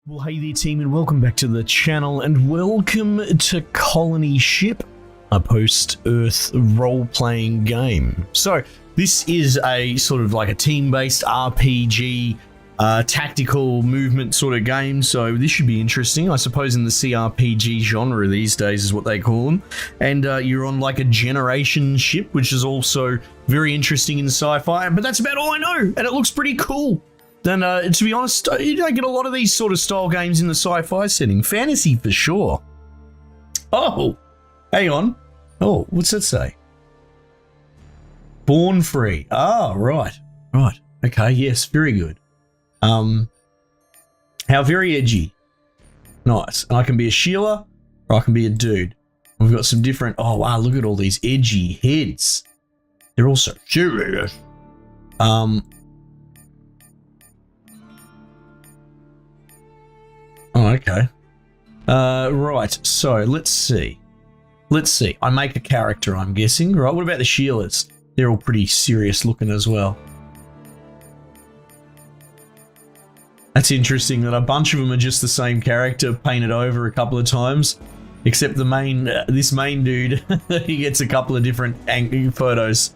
Well, hey there team, and welcome back to the channel, and welcome to Colony Ship, a post-Earth role-playing game. So, this is a sort of like a team-based RPG, tactical movement sort of game, so this should be interesting. I suppose in the CRPG genre these days is what they call them. And you're on like a generation ship, which is also very interesting in sci-fi, but that's about all I know, and it looks pretty cool. Then, to be honest, you don't get a lot of these sort of style games in the sci-fi setting. Fantasy for sure. Oh, hang on. Oh, what's that say? Born free. Ah, right. Right. Okay, yes, very good. How very edgy. Nice. I can be a Sheila, or I can be a dude. We've got some different... Oh, wow, look at all these edgy heads. They're also serious. Oh, okay. Right, so let's see. I make a character, I'm guessing. Right, what about the Sheilas? They're all pretty serious looking as well. That's interesting that a bunch of them are just the same character painted over a couple of times. Except the main, this main dude, he gets a couple of different photos.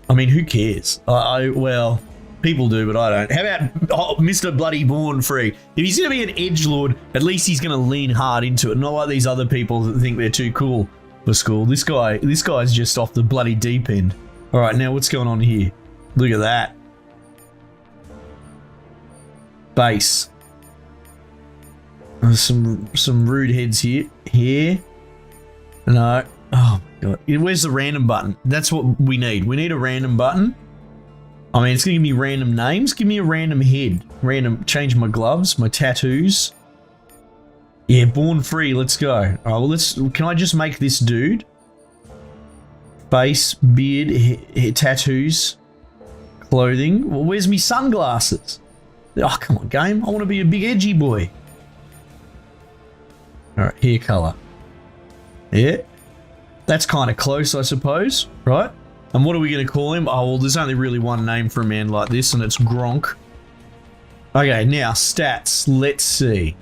I mean, who cares? Well... People do, but I don't. How about Mr. Bloody Born Free? If he's going to be an edgelord, at least he's going to lean hard into it. Not like these other people that think they're too cool for school. This guy's just off the bloody deep end. All right, now what's going on here? Look at that. Base. There's some rude heads here. Here. No. Oh my god. Where's the random button? That's what we need. We need a random button. I mean, it's going to give me random names. Give me a random head. Change my gloves, my tattoos. Yeah, born free. Let's go. All right, well, can I just make this dude? Face, beard, tattoos, clothing. Well, where's me sunglasses? Oh, come on, game. I want to be a big edgy boy. All right, hair color. Yeah. That's kind of close, I suppose, right? And what are we going to call him? Oh, well, there's only really one name for a man like this, and it's Gronk. Okay, now, stats. Let's see.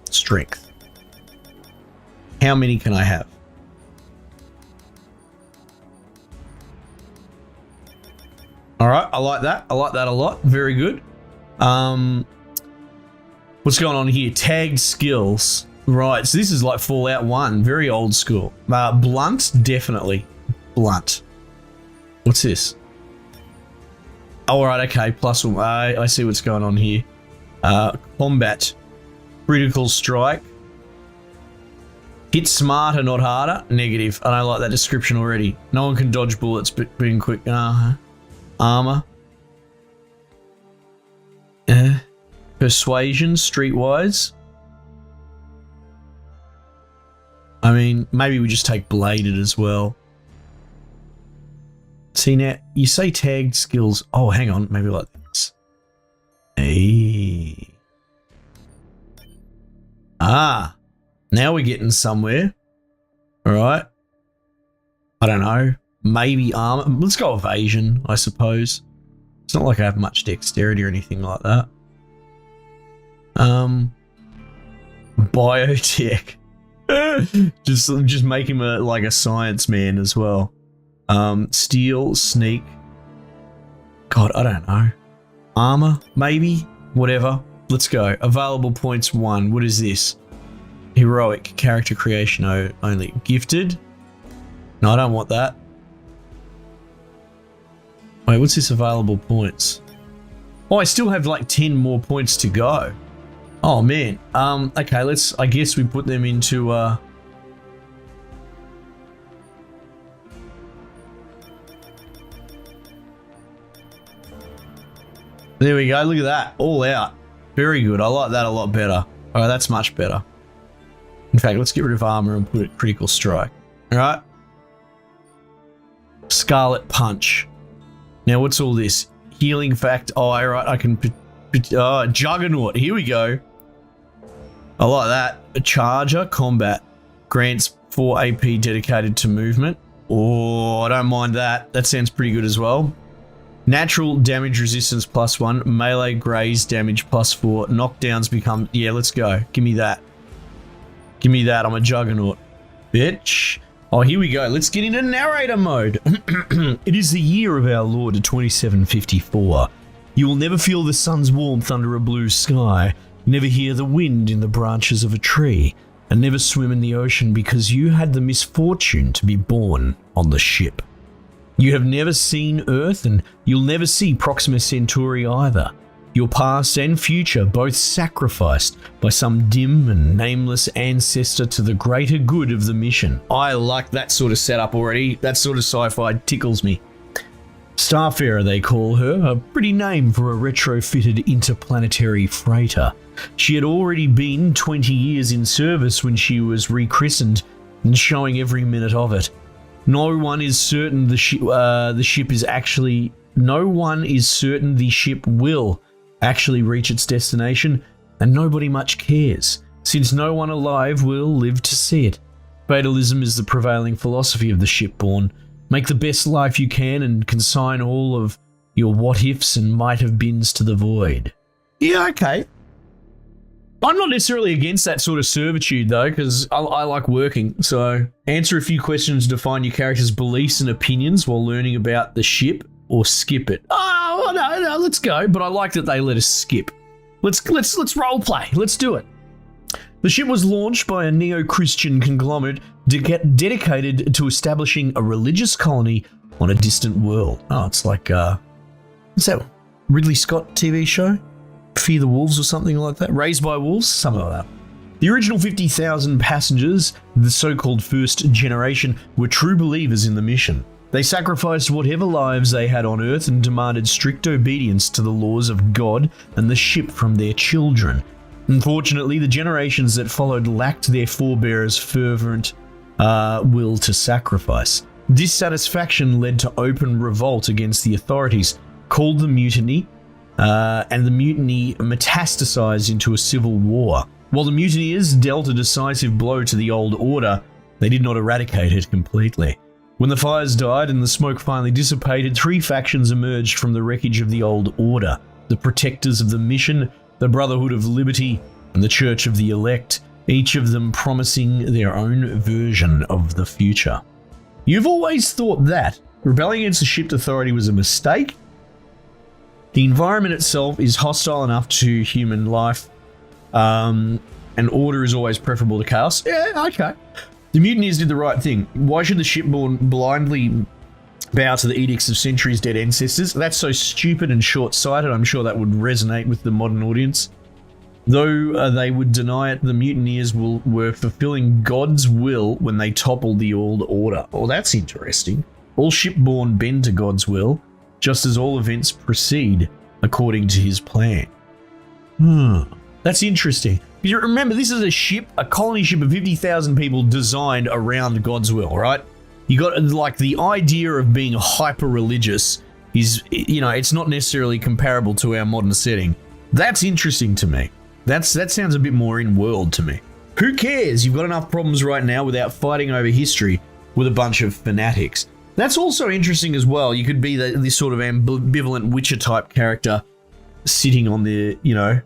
Strength. How many can I have? All right, I like that. I like that a lot. Very good. What's going on here? Tagged skills. Right, so this is like Fallout 1. Very old school. Blunt, definitely. Blunt. What's this? Oh, all right, okay. Plus, I see what's going on here. Combat. Critical strike. Hit smarter, not harder. Negative. I don't like that description already. No one can dodge bullets, but being quick. Armor. Persuasion, streetwise. I mean, maybe we just take bladed as well. See, now, you say tagged skills. Oh, hang on. Maybe like this. Hey. Ah. Now we're getting somewhere. All right. I don't know. Maybe armor. Let's go evasion, I suppose. It's not like I have much dexterity or anything like that. Biotech. just make him like a science man as well. Steal, sneak. God, I don't know. Armor, maybe? Whatever. Let's go. Available points 1. What is this? Heroic. Character creation only. Gifted? No, I don't want that. Wait, what's this available points? Oh, I still have like 10 more points to go. Oh, man. Okay, I guess we put them into, There we go, look at that, all out. Very good, I like that a lot better. Alright, that's much better. In fact, let's get rid of armor and put it critical strike. Alright. Scarlet punch. Now, what's all this? Healing fact. Oh, alright, I can... Juggernaut, here we go. I like that. A charger, combat. Grants 4 AP dedicated to movement. Oh, I don't mind that. That sounds pretty good as well. Natural damage resistance +1, melee graze damage +4, knockdowns become... Yeah, let's go. Give me that. Give me that. I'm a juggernaut. Bitch. Oh, here we go. Let's get into narrator mode. It is the year of our Lord 2754. You will never feel the sun's warmth under a blue sky, never hear the wind in the branches of a tree, and never swim in the ocean because you had the misfortune to be born on the ship. You have never seen Earth, and you'll never see Proxima Centauri either. Your past and future both sacrificed by some dim and nameless ancestor to the greater good of the mission. I like that sort of setup already. That sort of sci-fi tickles me. Starfarer, they call her, a pretty name for a retrofitted interplanetary freighter. She had already been 20 years in service when she was rechristened and showing every minute of it. No one is certain the ship will actually reach its destination, and nobody much cares, since no one alive will live to see it. Fatalism is the prevailing philosophy of the shipborne. Make the best life you can and consign all of your what-ifs and might-have-beens to the void. Yeah, okay. I'm not necessarily against that sort of servitude, though, because I like working. So, answer a few questions to define your character's beliefs and opinions while learning about the ship, or skip it. Oh, no, let's go. But I like that they let us skip. Let's role play. Let's do it. The ship was launched by a neo-Christian conglomerate dedicated to establishing a religious colony on a distant world. Oh, it's like, what's that Ridley Scott TV show? Fear the Wolves or something like that? Raised by Wolves? Something like that. The original 50,000 passengers, the so-called first generation, were true believers in the mission. They sacrificed whatever lives they had on Earth and demanded strict obedience to the laws of God and the ship from their children. Unfortunately, the generations that followed lacked their forebears' fervent will to sacrifice. Dissatisfaction led to open revolt against the authorities, called the Mutiny, and the mutiny metastasized into a civil war. While the mutineers dealt a decisive blow to the old order, they did not eradicate it completely. When the fires died and the smoke finally dissipated, three factions emerged from the wreckage of the old order: the Protectors of the Mission, the Brotherhood of Liberty, and the Church of the Elect, each of them promising their own version of the future. You've always thought that rebelling against the shipped authority was a mistake? The environment itself is hostile enough to human life, and order is always preferable to chaos. Yeah, okay. The mutineers did the right thing. Why should the shipborne blindly bow to the edicts of centuries dead ancestors? That's so stupid and short-sighted. I'm sure that would resonate with the modern audience. Though they would deny it, the mutineers were fulfilling God's will when they toppled the old order. Oh, that's interesting. All shipborne bend to God's will, just as all events proceed according to his plan. That's interesting. You remember, this is a ship, a colony ship of 50,000 people designed around God's will, right? You got, like, the idea of being hyper-religious is, you know, it's not necessarily comparable to our modern setting. That's interesting to me. That sounds a bit more in-world to me. Who cares? You've got enough problems right now without fighting over history with a bunch of fanatics. That's also interesting as well. You could be this sort of ambivalent Witcher-type character sitting on the, you know,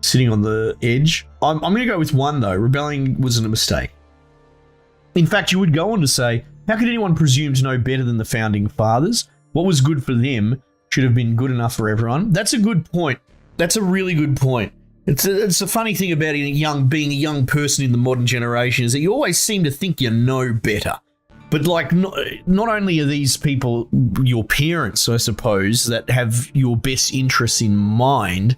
sitting on the edge. I'm going to go with one, though. Rebelling wasn't a mistake. In fact, you would go on to say, how could anyone presume to know better than the Founding Fathers? What was good for them should have been good enough for everyone. That's a good point. That's a really good point. It's a funny thing about being a young person in the modern generation is that you always seem to think you know better. But, like, not only are these people your parents, I suppose, that have your best interests in mind,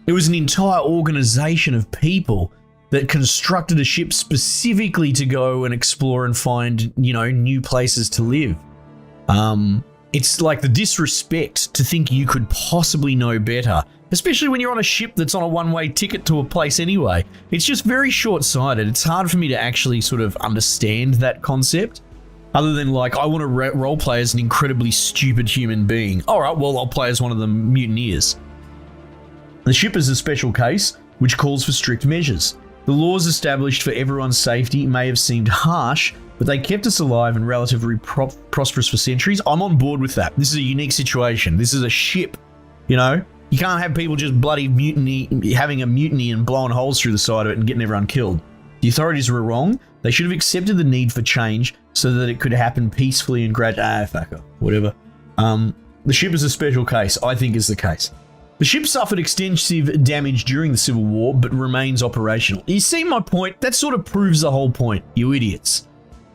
it was an entire organization of people that constructed a ship specifically to go and explore and find, you know, new places to live. It's like the disrespect to think you could possibly know better, especially when you're on a ship that's on a one-way ticket to a place anyway. It's just very short-sighted. It's hard for me to actually sort of understand that concept. Other than, like, I want to roleplay as an incredibly stupid human being. All right, well, I'll play as one of the mutineers. The ship is a special case, which calls for strict measures. The laws established for everyone's safety may have seemed harsh, but they kept us alive and relatively prosperous for centuries. I'm on board with that. This is a unique situation. This is a ship, you know? You can't have people just bloody having a mutiny and blowing holes through the side of it and getting everyone killed. The authorities were wrong. They should have accepted the need for change so that it could happen peacefully and fuck off, whatever. The ship is a special case, I think is the case. The ship suffered extensive damage during the Civil War, but remains operational. You see my point? That sort of proves the whole point, you idiots.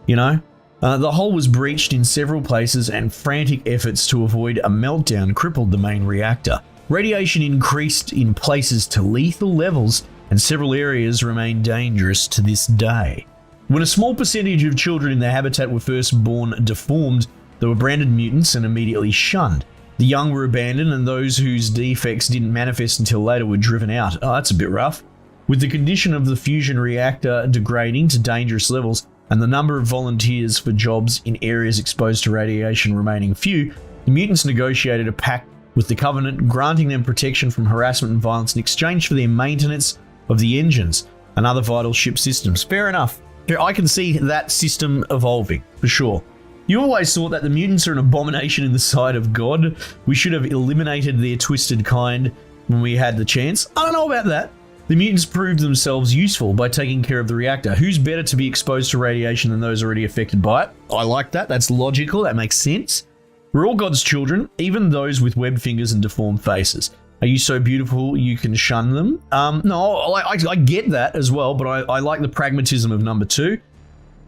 You know? The hull was breached in several places and frantic efforts to avoid a meltdown crippled the main reactor. Radiation increased in places to lethal levels, and several areas remain dangerous to this day. When a small percentage of children in their habitat were first born deformed, they were branded mutants and immediately shunned. The young were abandoned, and those whose defects didn't manifest until later were driven out. Oh, that's a bit rough. With the condition of the fusion reactor degrading to dangerous levels, and the number of volunteers for jobs in areas exposed to radiation remaining few, the mutants negotiated a pact with the Covenant, granting them protection from harassment and violence in exchange for their maintenance of the engines and other vital ship systems. Fair enough. I can see that system evolving, for sure. You always thought that the mutants are an abomination in the sight of God. We should have eliminated their twisted kind when we had the chance. I don't know about that. The mutants proved themselves useful by taking care of the reactor. Who's better to be exposed to radiation than those already affected by it? I like that. That's logical. That makes sense. We're all God's children, even those with webbed fingers and deformed faces. Are you so beautiful you can shun them? No, I get that as well, but I like the pragmatism of number 2.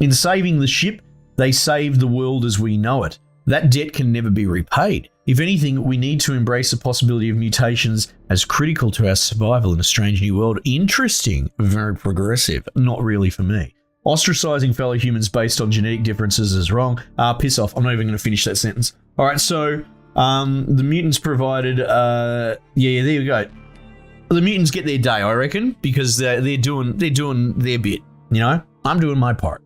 In saving the ship, they saved the world as we know it. That debt can never be repaid. If anything, we need to embrace the possibility of mutations as critical to our survival in a strange new world. Interesting, very progressive, not really for me. Ostracizing fellow humans based on genetic differences is wrong. Piss off, I'm not even going to finish that sentence. All right, so the mutants provided, yeah, there you go. The mutants get their day, I reckon, because they're doing their bit, you know? I'm doing my part.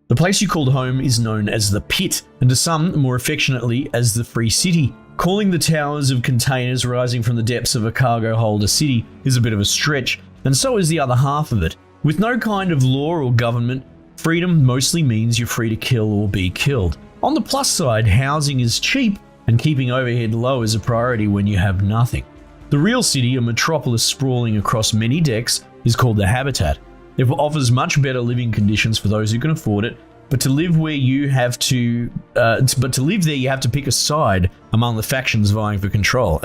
The place you called home is known as the Pit, and to some, more affectionately, as the Free City. Calling the towers of containers rising from the depths of a cargo hold a city is a bit of a stretch, and so is the other half of it. With no kind of law or government, freedom mostly means you're free to kill or be killed. On the plus side, housing is cheap, and keeping overhead low is a priority when you have nothing. The real city, a metropolis sprawling across many decks, is called the Habitat. It offers much better living conditions for those who can afford it, but to live there you have to pick a side among the factions vying for control.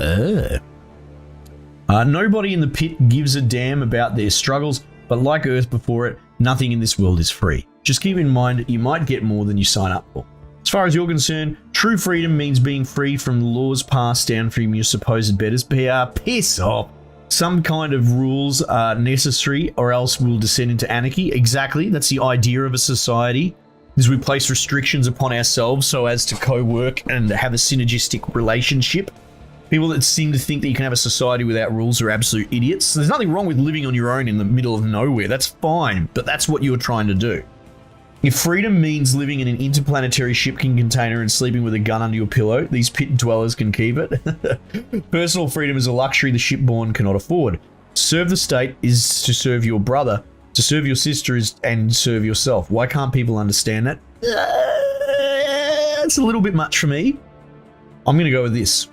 Nobody in the Pit gives a damn about their struggles, but like Earth before it, nothing in this world is free. Just keep in mind you might get more than you sign up for. As far as you're concerned, true freedom means being free from the laws passed down from your supposed betters. Piss off. Some kind of rules are necessary or else we'll descend into anarchy. Exactly, that's the idea of a society, is we place restrictions upon ourselves so as to co-work and have a synergistic relationship. People that seem to think that you can have a society without rules are absolute idiots. There's nothing wrong with living on your own in the middle of nowhere, that's fine, but that's what you're trying to do. If freedom means living in an interplanetary shipping container and sleeping with a gun under your pillow, these Pit dwellers can keep it. Personal freedom is a luxury the shipborn cannot afford. To serve the state is to serve your brother. To serve your sister is and serve yourself. Why can't people understand that? It's a little bit much for me. I'm going to go with this.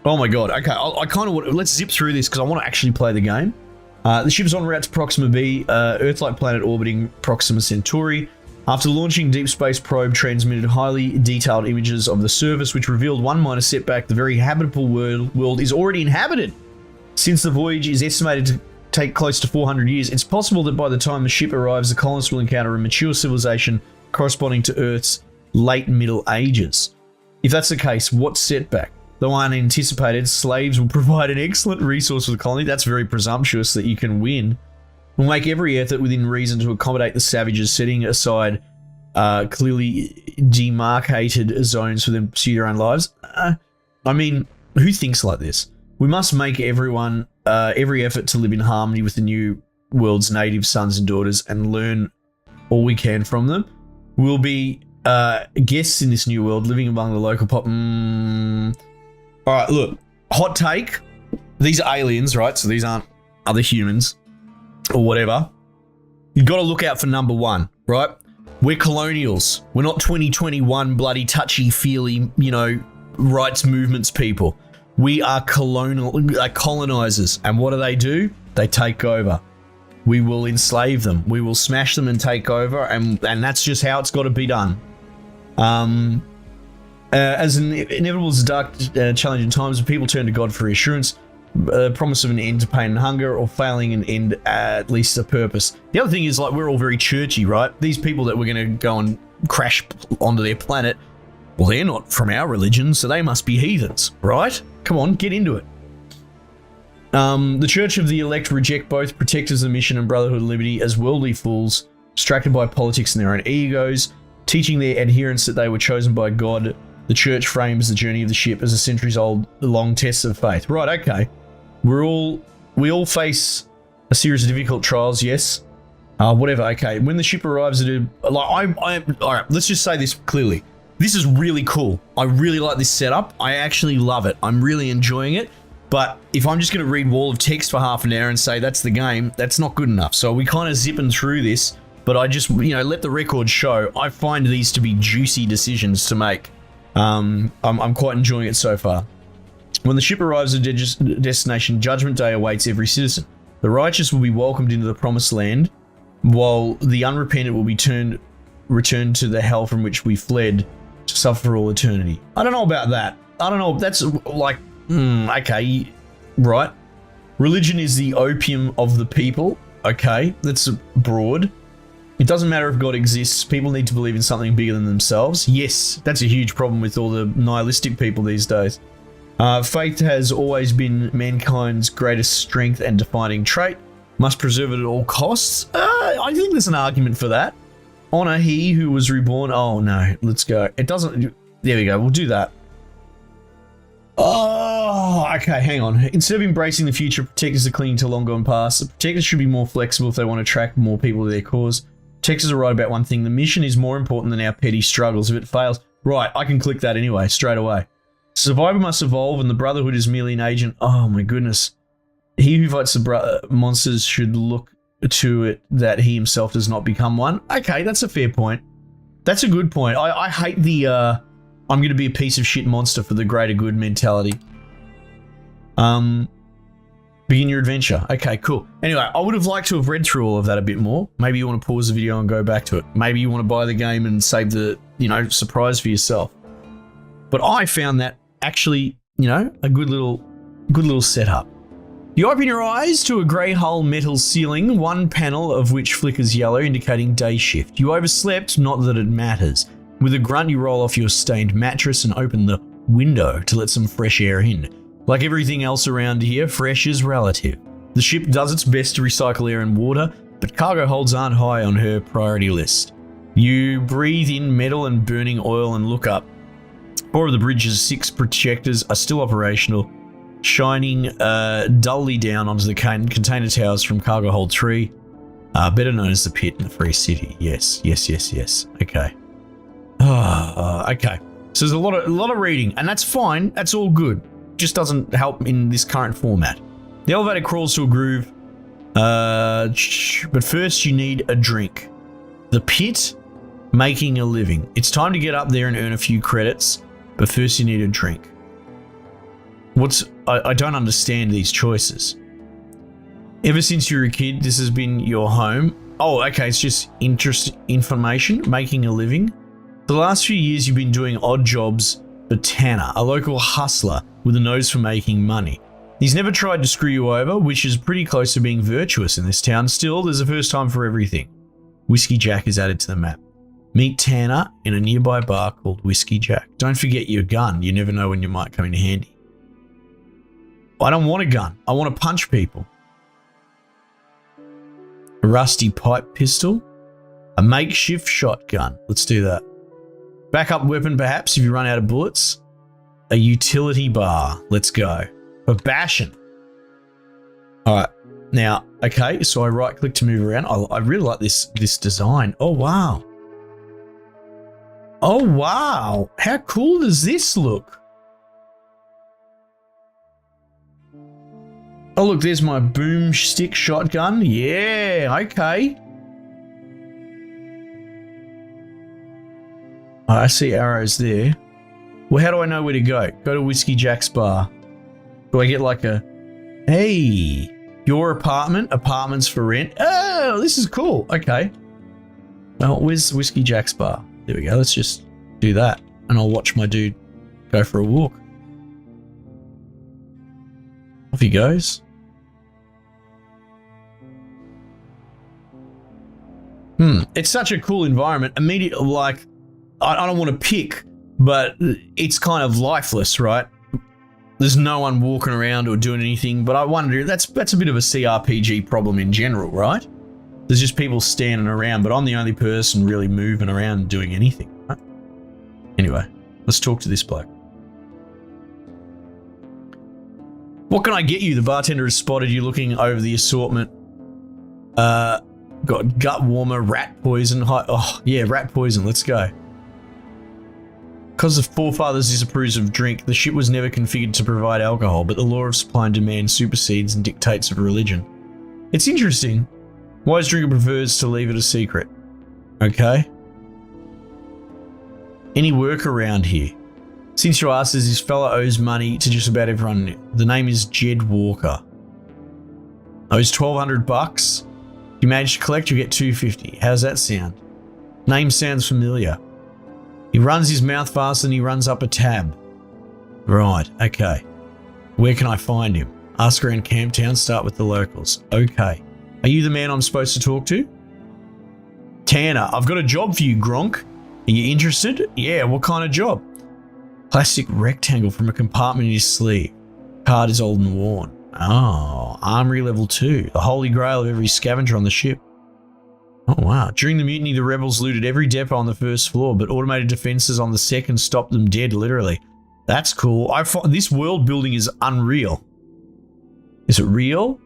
Oh my god, okay, I kind of want to, let's zip through this because I want to actually play the game. The ship's en route to Proxima B, Earth-like planet orbiting Proxima Centauri. After launching deep space probe transmitted highly detailed images of the surface, which revealed one minor setback: the very habitable world is already inhabited. Since the voyage is estimated to take close to 400 years, it's possible that by the time the ship arrives, the colonists will encounter a mature civilization corresponding to Earth's late Middle Ages. If that's the case, what setback? Though unanticipated, slaves will provide an excellent resource for the colony. That's very presumptuous that you can win. We'll make every effort within reason to accommodate the savages, setting aside clearly demarcated zones for them to pursue their own lives. I mean, who thinks like this? We must make every effort to live in harmony with the new world's native sons and daughters and learn all we can from them. We'll be guests in this new world, living among the local pop. All right, look, hot take. These are aliens, right? So these aren't other humans or whatever. You've got to look out for number one, right? We're colonials. We're not 2021 bloody touchy-feely, rights movements people. We are colonizers. And what do? They take over. We will enslave them. We will smash them and take over, and that's just how it's got to be done. As inevitable as dark, challenging times, people turn to God for reassurance, promise of an end to pain and hunger, or failing an end, at least a purpose. The other thing is, like, we're all very churchy, right? These people that we're going to go and crash onto their planet, well, they're not from our religion, so they must be heathens, right? Come on, get into it. The Church of the Elect reject both protectors of the mission and brotherhood of liberty as worldly fools, distracted by politics and their own egos, teaching their adherents that they were chosen by God. The church frames the journey of the ship as a centuries-old long test of faith. Right, okay. We all face a series of difficult trials, yes. Whatever, okay. When the ship arrives at all right, let's just say this clearly. This is really cool. I really like this setup. I actually love it. I'm really enjoying it. But if I'm just going to read wall of text for half an hour and say that's the game, that's not good enough. So we kind of zipping through this, but I just, let the record show. I find these to be juicy decisions to make. I'm quite enjoying it so far. When the ship arrives at destination, Judgment Day awaits every citizen. The righteous will be welcomed into the promised land, while the unrepentant will be returned to the hell from which we fled to suffer for all eternity. I don't know about that. I don't know. That's like, okay, right. Religion is the opium of the people. Okay, that's broad. It doesn't matter if God exists. People need to believe in something bigger than themselves. Yes, that's a huge problem with all the nihilistic people these days. Faith has always been mankind's greatest strength and defining trait. Must preserve it at all costs. I think there's an argument for that. Honor he who was reborn. Oh no, let's go. It doesn't. There we go. We'll do that. Oh, okay, hang on. Instead of embracing the future, protectors are clinging to long gone past. The protectors should be more flexible if they want to attract more people to their cause. Protectors are right about one thing. The mission is more important than our petty struggles. If it fails, right, I can click that anyway, straight away. Survivor must evolve, and the Brotherhood is merely an agent. Oh my goodness. He who fights the monsters should look to it that he himself does not become one. Okay, that's a fair point. That's a good point. I hate the I'm going to be a piece of shit monster for the greater good mentality. Begin your adventure. Okay, cool. Anyway, I would have liked to have read through all of that a bit more. Maybe you want to pause the video and go back to it. Maybe you want to buy the game and save the, surprise for yourself. But I found that actually, a good little setup. You open your eyes to a grey hull metal ceiling, one panel of which flickers yellow, indicating day shift. You overslept, not that it matters. With a grunt, you roll off your stained mattress and open the window to let some fresh air in. Like everything else around here, fresh is relative. The ship does its best to recycle air and water, but cargo holds aren't high on her priority list. You breathe in metal and burning oil and look up. 4 of the bridge's 6 projectors are still operational, shining dully down onto the container towers from cargo hold 3, better known as the pit in the Free City. Yes. Okay. Okay. So there's a lot of reading, and that's fine. That's all good. Just doesn't help in this current format. The elevator crawls to a groove, but first you need a drink. The pit, making a living. It's time to get up there and earn a few credits, but first you need a drink. I don't understand these choices. Ever since you were a kid, this has been your home. Oh, okay, it's just information, making a living. For the last few years, you've been doing odd jobs for Tanner, a local hustler with a nose for making money. He's never tried to screw you over, which is pretty close to being virtuous in this town. Still, there's a first time for everything. Whiskey Jack is added to the map. Meet Tanner in a nearby bar called Whiskey Jack. Don't forget your gun. You never know when you might come in handy. I don't want a gun. I want to punch people. A rusty pipe pistol. A makeshift shotgun. Let's do that. Backup weapon, perhaps, if you run out of bullets. A utility bar. Let's go. For bashing. All right. Now, okay, so I right-click to move around. I really like this design. Oh, wow. Oh, wow. How cool does this look? Oh, look, there's my boomstick shotgun. Yeah, okay. Oh, I see arrows there. Well, how do I know where to go? Go to Whiskey Jack's bar. Do I get like a... Hey, your apartment? Apartments for rent? Oh, this is cool. Okay. Well, where's Whiskey Jack's bar? There we go. Let's just do that. And I'll watch my dude go for a walk. Off he goes. It's such a cool environment. Immediately, like, I don't want to pick, but it's kind of lifeless, right? There's no one walking around or doing anything, but I wonder, that's a bit of a CRPG problem in general, right? There's just people standing around, but I'm the only person really moving around and doing anything, right? Anyway, let's talk to this bloke. What can I get you? The bartender has spotted you looking over the assortment. Got gut warmer, rat poison. Oh, yeah, rat poison. Let's go. Because the forefathers disapproves of drink, the ship was never configured to provide alcohol, but the law of supply and demand supersedes and dictates of religion. It's interesting. Wise drinker prefers to leave it a secret. Okay. Any work around here? Since you asked, this fella owes money to just about everyone. The name is Jed Walker. Owes $1,200. If you manage to collect, you get $250. How's that sound? Name sounds familiar. He runs his mouth faster than he runs up a tab. Right, okay. Where can I find him? Ask around Camptown, start with the locals. Okay. Are you the man I'm supposed to talk to? Tanner, I've got a job for you, Gronk. Are you interested? Yeah, what kind of job? Plastic rectangle from a compartment in his sleeve. Card is old and worn. Oh, Armory Level 2. The holy grail of every scavenger on the ship. Oh, wow. During the mutiny, the rebels looted every depot on the first floor, but automated defenses on the second stopped them dead, literally. That's cool. This world building is unreal. Is it real?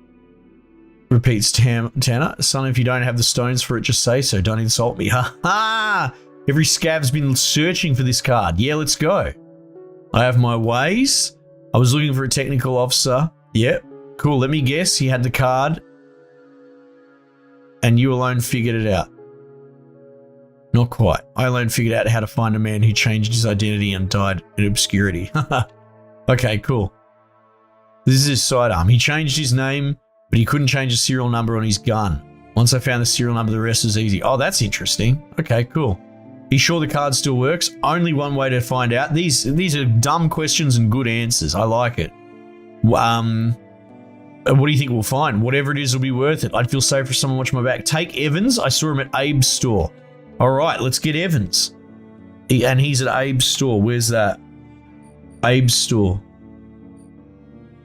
Repeats Tanner. Son, if you don't have the stones for it, just say so. Don't insult me. Ha ha! Every scav's been searching for this card. Yeah, let's go. I have my ways. I was looking for a technical officer. Yep. Cool. Let me guess. He had the card. And you alone figured it out. Not quite. I alone figured out how to find a man who changed his identity and died in obscurity. Okay, cool. This is his sidearm. He changed his name, but he couldn't change the serial number on his gun. Once I found the serial number, the rest was easy. Oh, that's interesting. Okay, cool. Be sure the card still works? Only one way to find out. These are dumb questions and good answers. I like it. What do you think we'll find? Whatever it is will be worth it. I'd feel safe for someone watching my back. Take Evans. I saw him at Abe's store. All right, let's get Evans. And he's at Abe's store. Where's that? Abe's store.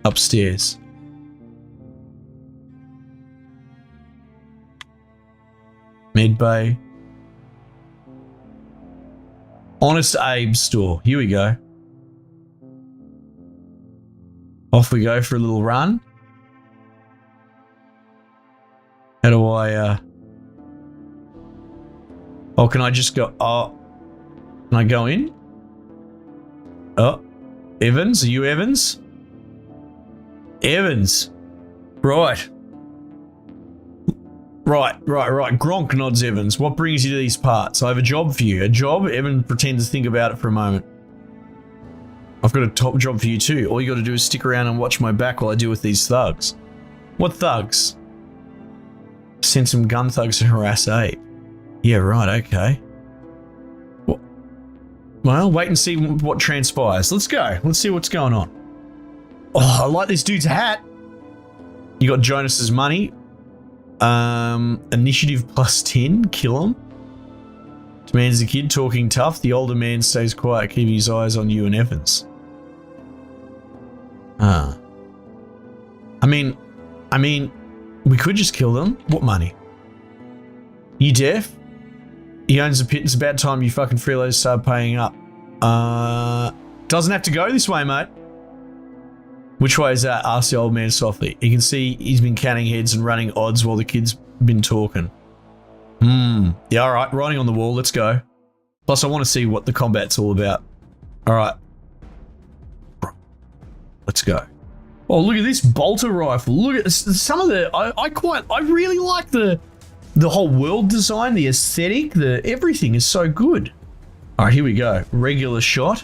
Upstairs. Med Bay. Honest Abe's store. Here we go. Off we go for a little run. How do I, Oh, can I just go, oh, can I go in? Oh, Evans, are you Evans? Evans. Right. Right. Gronk nods Evans. What brings you to these parts? I have a job for you. A job? Evan pretends to think about it for a moment. I've got a top job for you too. All you got to do is stick around and watch my back while I deal with these thugs. What thugs? Send some gun thugs to harass Abe. Yeah, right, okay. Well, wait and see what transpires. Let's go. Let's see what's going on. Oh, I like this dude's hat. You got Jonas's money. Initiative plus 10. Kill him. Demands the kid talking tough. The older man stays quiet, keeping his eyes on you and Evans. I mean, we could just kill them. What money? You deaf? He owns a pit. It's about time you fucking freeloaders start paying up. Doesn't have to go this way, mate. Which way is that? Asked the old man softly. You can see he's been counting heads and running odds while the kid's been talking. Yeah, all right. Writing on the wall. Let's go. Plus, I want to see what the combat's all about. All right. Let's go. Oh, look at this bolter rifle. Look at some of the... I really like the whole world design, the aesthetic, everything is so good. All right, here we go. Regular shot.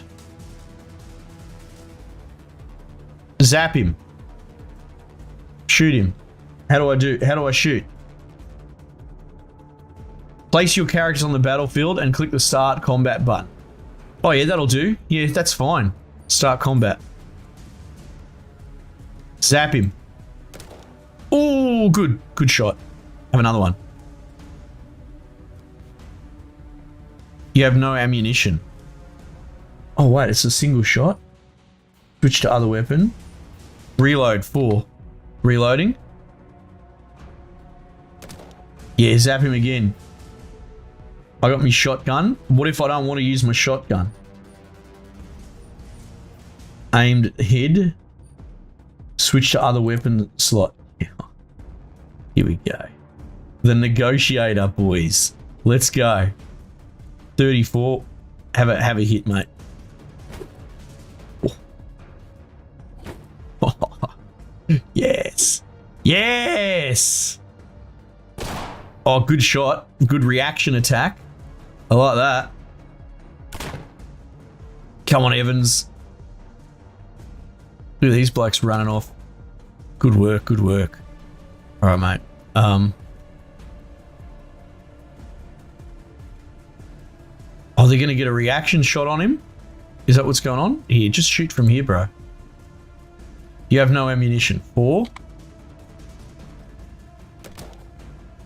Zap him. Shoot him. How do I shoot? Place your characters on the battlefield and click the start combat button. Oh yeah, that'll do. Yeah, that's fine. Start combat. Zap him. Oh, good. Good shot. Have another one. You have no ammunition. Oh wait, it's a single shot. Switch to other weapon. Reload 4. Reloading. Yeah, zap him again. I got my shotgun. What if I don't want to use my shotgun? Aimed head. Switch to other weapon slot. Yeah. Here we go. The negotiator, boys. Let's go. 34. Have a hit, mate. Oh. Yes. Yes. Oh, good shot. Good reaction attack. I like that. Come on, Evans. Look at these blokes running off. Good work, good work. All right, mate. Oh, they're going to get a reaction shot on him? Is that what's going on? Here, just shoot from here, bro. You have no ammunition. 4.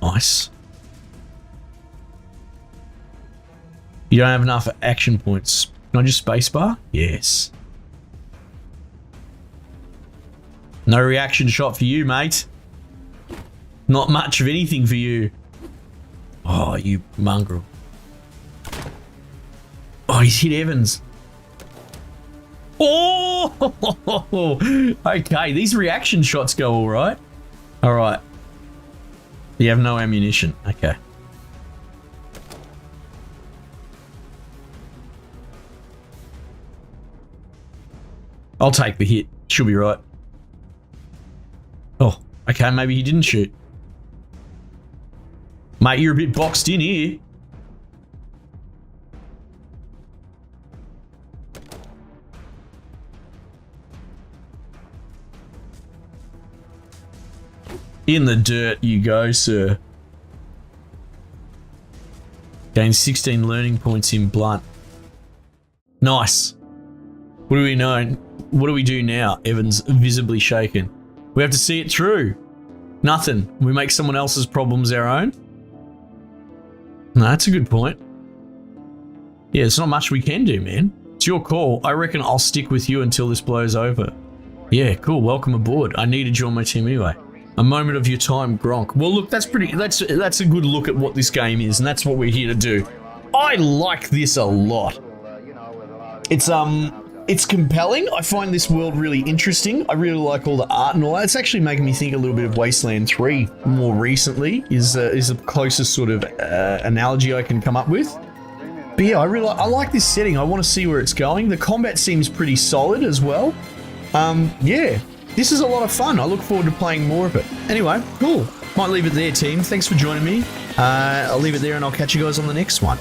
Nice. You don't have enough action points. Can I just spacebar? Yes. No reaction shot for you, mate. Not much of anything for you. Oh, you mongrel. Oh, he's hit Evans. Oh! Okay, these reaction shots go all right. All right. You have no ammunition. Okay. I'll take the hit. Should be right. Oh, okay, maybe he didn't shoot. Mate, you're a bit boxed in here. In the dirt you go, sir. Gain 16 learning points in blunt. Nice. What do we know? What do we do now? Evans visibly shaken. We have to see it through. Nothing. We make someone else's problems our own. No, that's a good point. Yeah, there's not much we can do, man. It's your call. I reckon I'll stick with you until this blows over. Yeah, cool. Welcome aboard. I needed you on my team anyway. A moment of your time, Gronk. Well, look, that's a good look at what this game is, and that's what we're here to do. I like this a lot. It's compelling. I find this world really interesting. I really like all the art and all that. It's actually making me think a little bit of Wasteland 3 more recently, is the closest sort of analogy I can come up with. But yeah, I like this setting. I want to see where it's going. The combat seems pretty solid as well. Yeah, this is a lot of fun. I look forward to playing more of it. Anyway, cool. Might leave it there, team. Thanks for joining me. I'll leave it there and I'll catch you guys on the next one.